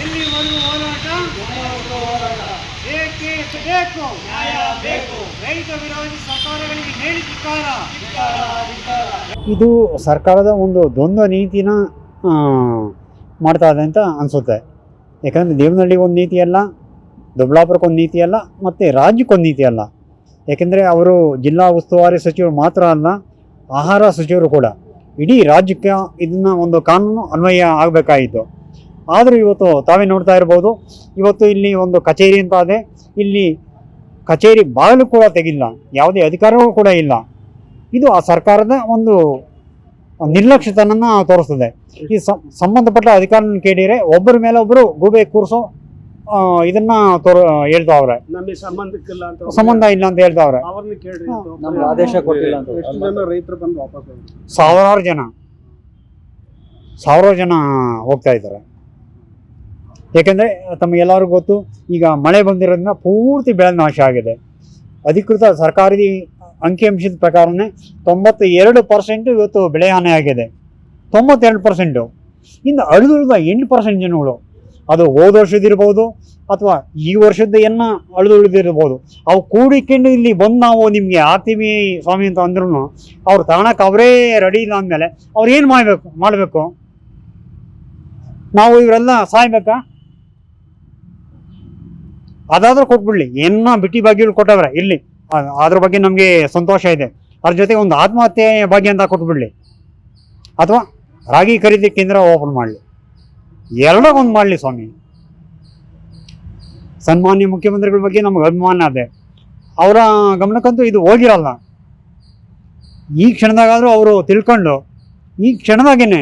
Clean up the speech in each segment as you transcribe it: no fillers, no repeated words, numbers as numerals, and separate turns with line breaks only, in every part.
ಎಲ್ಲಿವರೆಗೂ ಹೋರಾಟ ಬೇಕೇ ಬೇಕು, ನ್ಯಾಯ ಬೇಕು. ರೈತ ವಿರೋಧಿ ಸರ್ಕಾರಗಳಿಗೆ ಹೇಳಿ ಧಿಕ್ಕಾರ.
ಇದು ಸರ್ಕಾರದ ಒಂದು ದ್ವಂದ್ವ ನೀತಿನ ಮಾಡ್ತಾ ಇದೆ ಅಂತ ಅನಿಸುತ್ತೆ. ಯಾಕಂದರೆ ದೇವನಹಳ್ಳಿಗೆ ಒಂದು ನೀತಿ ಅಲ್ಲ, ದೊಡ್ಡಬಳ್ಳಾಪುರಕ್ಕೆ ಒಂದು ನೀತಿ ಅಲ್ಲ, ಮತ್ತು ರಾಜ್ಯಕ್ಕೊಂದು ನೀತಿ ಅಲ್ಲ. ಯಾಕೆಂದರೆ ಅವರು ಜಿಲ್ಲಾ ಉಸ್ತುವಾರಿ ಸಚಿವರು ಮಾತ್ರ ಅಲ್ಲ, ಆಹಾರ ಸಚಿವರು ಕೂಡ. ಇಡೀ ರಾಜ್ಯಕ್ಕೆ ಇದನ್ನು ಒಂದು ಕಾನೂನು ಅನ್ವಯ ಆಗಬೇಕಾಗಿತ್ತು. ಆದರೂ ಇವತ್ತು ತಾವೇ ನೋಡ್ತಾ ಇರ್ಬೋದು, ಇವತ್ತು ಇಲ್ಲಿ ಒಂದು ಕಚೇರಿ ಅಂತ ಇದೆ, ಇಲ್ಲಿ ಕಚೇರಿ ಬಾಗಿಲು ಕೂಡ ತೆಗಿಲ್ಲ, ಯಾವುದೇ ಅಧಿಕಾರಗಳು ಕೂಡ ಇಲ್ಲ. ಇದು ಆ ಸರ್ಕಾರದ ಒಂದು ನಿರ್ಲಕ್ಷ್ಯತನನ್ನು ತೋರಿಸ್ತದೆ. ಈ ಸಂಬಂಧಪಟ್ಟ ಅಧಿಕಾರಿಗಳನ್ನ ಕೇಳಿದರೆ ಒಬ್ಬರ ಮೇಲೆ ಒಬ್ಬರು ಗೂಬೆ ಕೂರಿಸೋ ಇದನ್ನ ಹೇಳ್ತಾವ್ರೆ. ಸಂಬಂಧ ಇಲ್ಲ ಅಂತ ಹೇಳ್ತಾವ್ರೆ. ಸಾವಿರಾರು ಜನ ಹೋಗ್ತಾ ಇದ್ದಾರೆ. ಯಾಕೆಂದರೆ ತಮಗೆಲ್ಲರಿಗೂ ಗೊತ್ತು, ಈಗ ಮಳೆ ಬಂದಿರೋದ್ರಿಂದ ಪೂರ್ತಿ ಬೆಳೆ ನಾಶ ಆಗಿದೆ. ಅಧಿಕೃತ ಸರ್ಕಾರಿ ಅಂಕಿಅಂಶದ ಪ್ರಕಾರನೇ 92% ಇವತ್ತು ಬೆಳೆ ಹಾನಿ ಆಗಿದೆ. 92%. ಇನ್ನು ಅಳಿದುಳಿದ 8% ಜನಗಳು, ಅದು ಹೋದ ವರ್ಷದಿರ್ಬೋದು ಅಥವಾ ಈ ವರ್ಷದ ಅಳಿದುಳಿದಿರ್ಬೋದು, ಅವು ಕೂಡಿಕೊಂಡು ಇಲ್ಲಿ ಬಂದು ನಾವು ನಿಮಗೆ ಆಗ್ತೀವಿ ಸ್ವಾಮಿ ಅಂತ ಅಂದ್ರೂ ಅವ್ರು ತಗೊಳಕ್ಕೆ ಅವರೇ ರೆಡಿ ಇಲ್ಲ ಅಂದಮೇಲೆ ಅವ್ರು ಏನು ಮಾಡಬೇಕು? ನಾವು ಇವರೆಲ್ಲ ಸಾಯ್ಬೇಕಾ? ಅದಾದ್ರೂ ಕೊಟ್ಬಿಡ್ಲಿ, ಬಿಟ್ಟಿ ಭಾಗ್ಯಗಳು ಕೊಟ್ಟವ್ರೆ ಇರಲಿ, ಅದ್ರ ಬಗ್ಗೆ ನಮಗೆ ಸಂತೋಷ ಇದೆ. ಅದ್ರ ಜೊತೆಗೆ ಒಂದು ಆತ್ಮಹತ್ಯೆ ಭಾಗ್ಯ ಅಂತ ಕೊಟ್ಬಿಡ್ಲಿ, ಅಥವಾ ರಾಗಿ ಖರೀದಿ ಕೇಂದ್ರ ಓಪನ್ ಮಾಡಲಿ, ಎರಡಕ್ಕೊಂದು ಮಾಡಲಿ ಸ್ವಾಮಿ. ಸನ್ಮಾನ್ಯ ಮುಖ್ಯಮಂತ್ರಿಗಳ ಬಗ್ಗೆ ನಮಗೆ ಅಭಿಮಾನ ಇದೆ. ಅವರ ಗಮನಕ್ಕಂತೂ ಇದು ಹೋಗಿರಲ್ಲ. ಈ ಕ್ಷಣದಾಗಾದರೂ ಅವರು ತಿಳ್ಕೊಂಡು ಈ ಕ್ಷಣದಾಗೇನೆ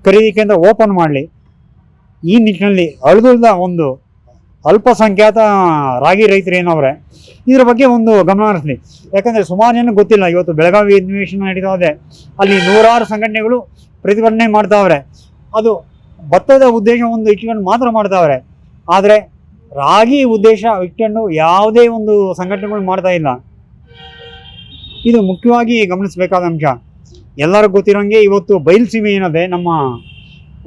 ಖರೀದಿ ಕೇಂದ್ರ ಓಪನ್ ಮಾಡಲಿ. ಈ ನಿಟ್ಟಿನಲ್ಲಿ ಅಳಿದುಳಿದ ಒಂದು ಅಲ್ಪಸಂಖ್ಯಾತ ರಾಗಿ ರೈತರು ಏನವ್ರೆ, ಇದ್ರ ಬಗ್ಗೆ ಒಂದು ಗಮನ ಹರಿಸಲಿ. ಯಾಕಂದರೆ ಸುಮಾರು ಜನಕ್ಕೆ ಗೊತ್ತಿಲ್ಲ. ಇವತ್ತು ಬೆಳಗಾವಿ ಅಧಿವೇಶನ ನಡೀತಾ ಇದೆ, ಅಲ್ಲಿ ನೂರಾರು ಸಂಘಟನೆಗಳು ಪ್ರತಿಭಟನೆ ಮಾಡ್ತಾವ್ರೆ. ಅದು ಭತ್ತದ ಉದ್ದೇಶ ಒಂದು ಇಟ್ಕೊಂಡು ಮಾತ್ರ ಮಾಡ್ತಾವ್ರೆ. ಆದರೆ ರಾಗಿ ಉದ್ದೇಶ ಇಟ್ಕೊಂಡು ಯಾವುದೇ ಒಂದು ಸಂಘಟನೆಗಳು ಮಾಡ್ತಾ ಇಲ್ಲ. ಇದು ಮುಖ್ಯವಾಗಿ ಗಮನಿಸಬೇಕಾದ ಅಂಶ. ಎಲ್ಲರಿಗೂ ಗೊತ್ತಿರೋಂಗೆ ಇವತ್ತು ಬಯಲುಸೀಮೆ ಏನಿದೆ, ನಮ್ಮ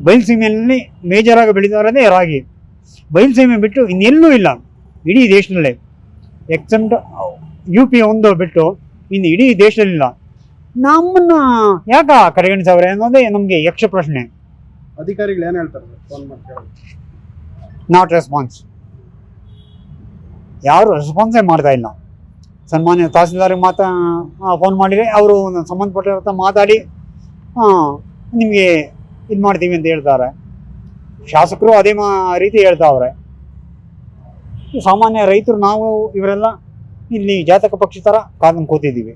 ಬಯಲುಸೀಮೆಯಲ್ಲಿ ಮೇಜರಾಗಿ ಬೆಳೀತಾ ಇರೋದೇ ರಾಗಿ. ಬಯಲುಸೀಮೆ ಬಿಟ್ಟು ಇನ್ನೆಲ್ಲೂ ಇಲ್ಲ ಇಡೀ ದೇಶದಲ್ಲೇ, ಎಕ್ಸೆಪ್ಟ್ UP ಒಂದು ಬಿಟ್ಟು ಇನ್ನು ಇಡೀ ದೇಶದಲ್ಲಿಲ್ಲ. ನಮ್ಮನ್ನ ಯಾಕ ಕಡೆಗಣಿಸವ್ರೆ ಅನ್ನೋದೇ ನಮಗೆ ಯಕ್ಷ ಪ್ರಶ್ನೆ.
ಅಧಿಕಾರಿಗಳು ಏನು ಹೇಳ್ತಾರೆ?
Not response. ಯಾರು ರೆಸ್ಪಾನ್ಸೇ ಮಾಡ್ತಾ ಇಲ್ಲ. ಸನ್ಮಾನ್ಯ ತಹಸೀಲ್ದಾರ್ಗೆ ಫೋನ್ ಮಾಡಿದರೆ ಅವರು ಸಂಬಂಧಪಟ್ಟಿರೋ ಮಾತಾಡಿ ನಿಮಗೆ ಇದು ಮಾಡ್ತೀವಿ ಅಂತ ಹೇಳ್ತಾರೆ. ಶಾಸಕರು ಅದೇ ರೀತಿ ಹೇಳ್ತಾವ್ರೆ. ಸಾಮಾನ್ಯ ರೈತರು ನಾವು ಇವರೆಲ್ಲ ಇಲ್ಲಿ ಜಾತಕ ಪಕ್ಷಿ ಥರ ಕಾದು ಕೂತಿದ್ದೀವಿ.